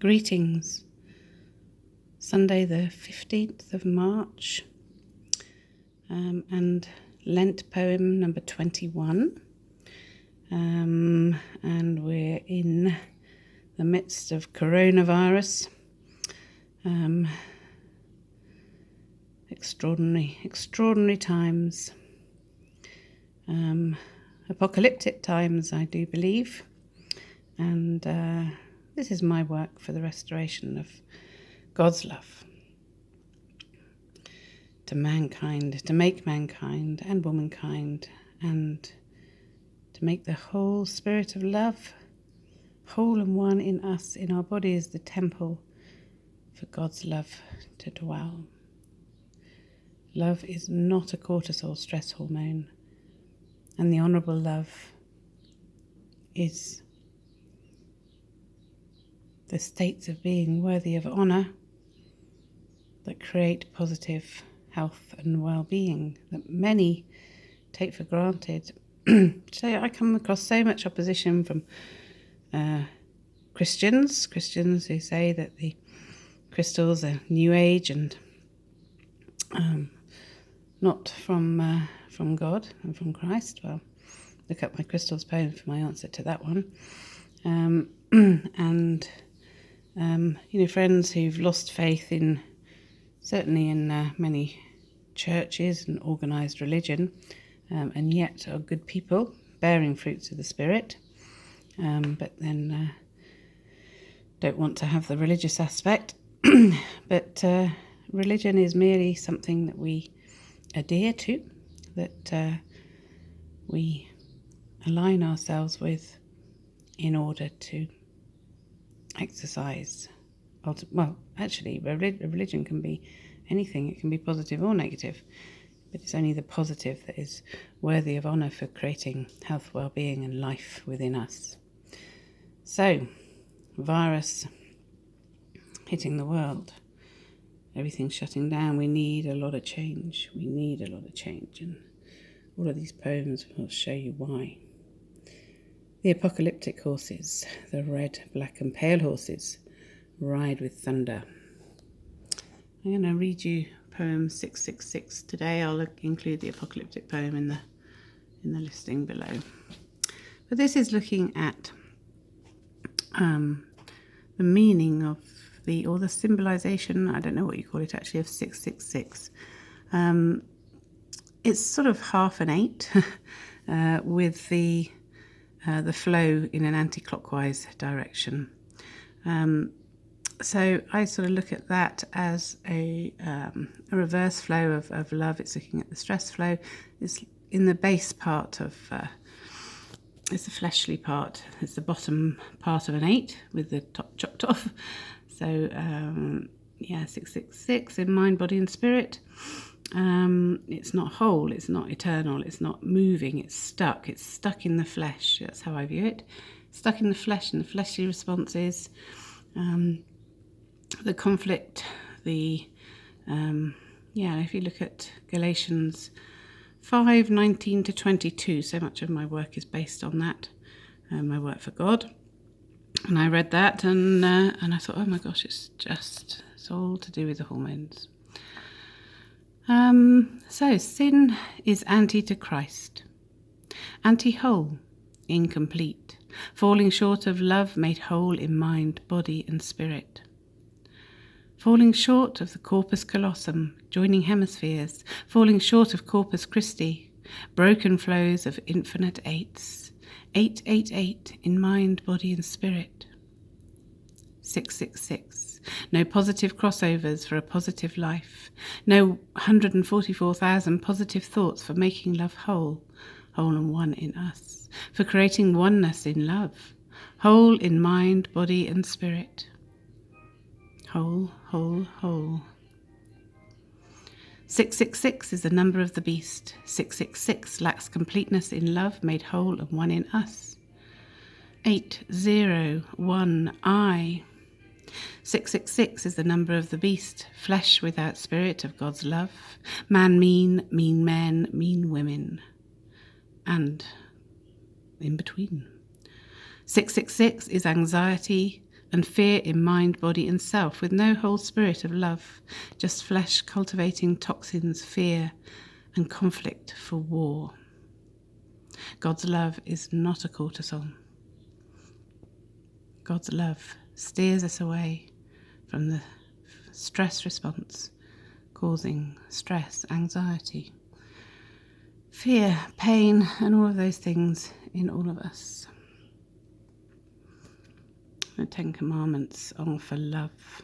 Greetings. Sunday the 15th of March, and Lent poem number 21. And we're in the midst of coronavirus. Extraordinary times. Apocalyptic times, I do believe. And this is my work for the restoration of God's love to mankind, to make mankind and womankind, and to make the whole spirit of love whole and one in us, in our bodies, the temple for God's love to dwell. Love is not a cortisol stress hormone, and the honourable love is the states of being worthy of honour that create positive health and well-being that many take for granted. So I come across so much opposition from Christians who say that the crystals are New Age and not from God and from Christ. Well, look up my crystals poem for my answer to that one. Friends who've lost faith in, certainly in many churches and organised religion, and yet are good people, bearing fruits of the Spirit, but then don't want to have the religious aspect. But religion is merely something that we adhere to, that we align ourselves with in order to exercise. Well, actually, religion can be anything. It can be positive or negative, but it's only the positive that is worthy of honour for creating health, well-being and life within us. So, virus hitting the world, everything's shutting down. We need a lot of change. And all of these poems will show you why. The apocalyptic horses, the red, black and pale horses, ride with thunder. I'm going to read you poem 666 today. I'll include the apocalyptic poem in the listing below. But this is looking at the meaning of the symbolization, I don't know what you call it actually, of 666. It's sort of half an 8 with the flow in an anti-clockwise direction. So I sort of look at that as a reverse flow of love. It's looking at the stress flow. It's in the base part of, it's the fleshly part. It's the bottom part of an 8 with the top chopped off. So 666 in mind, body and spirit. It's not whole, it's not eternal, it's not moving, it's stuck in the flesh. That's how I view it. Stuck in the flesh and the fleshly responses, the conflict, if you look at Galatians 5:19 to 22, so much of my work is based on that, my work for God. And I read that and I thought, oh my gosh, it's all to do with the hormones. So sin is anti to Christ, anti-whole, incomplete, falling short of love made whole in mind, body and spirit. Falling short of the corpus callosum, joining hemispheres, falling short of corpus Christi, broken flows of infinite 8s, 888 in mind, body and spirit. 666. No positive crossovers for a positive life. No 144,000 positive thoughts for making love whole and one in us, for creating oneness in love, whole in mind, body and spirit. Whole. 666 is the number of the beast. 666 lacks completeness in love, made whole and one in us. 801 I. 666 is the number of the beast, flesh without spirit of God's love, man mean men, mean women, and in between. 666 is anxiety, and fear in mind, body and self, with no whole spirit of love, just flesh cultivating toxins, fear and conflict for war. God's love is not a cortisol. God's love steers us away from the stress response, causing stress, anxiety, fear, pain, and all of those things in all of us. The 10 Commandments offer love.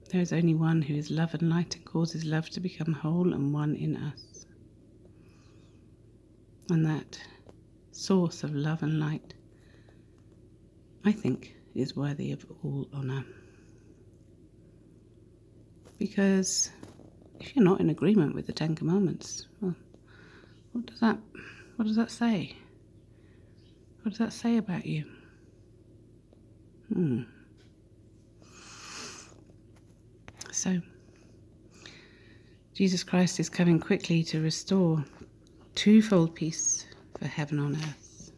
There is only one who is love and light and causes love to become whole and one in us. And that source of love and light, I think, is worthy of all honour. Because if you're not in agreement with the 10 Commandments, well, what does that say? What does that say about you? So, Jesus Christ is coming quickly to restore twofold peace for heaven on earth,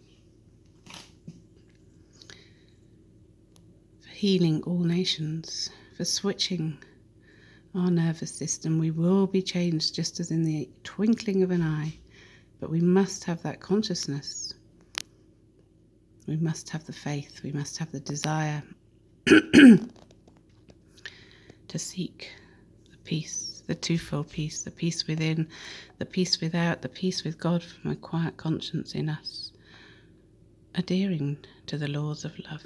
for healing all nations, for switching our nervous system. We will be changed just as in the twinkling of an eye, but we must have that consciousness. We must have the faith, we must have the desire to seek the peace, the twofold peace, the peace within, the peace without, the peace with God from a quiet conscience in us, adhering to the laws of love.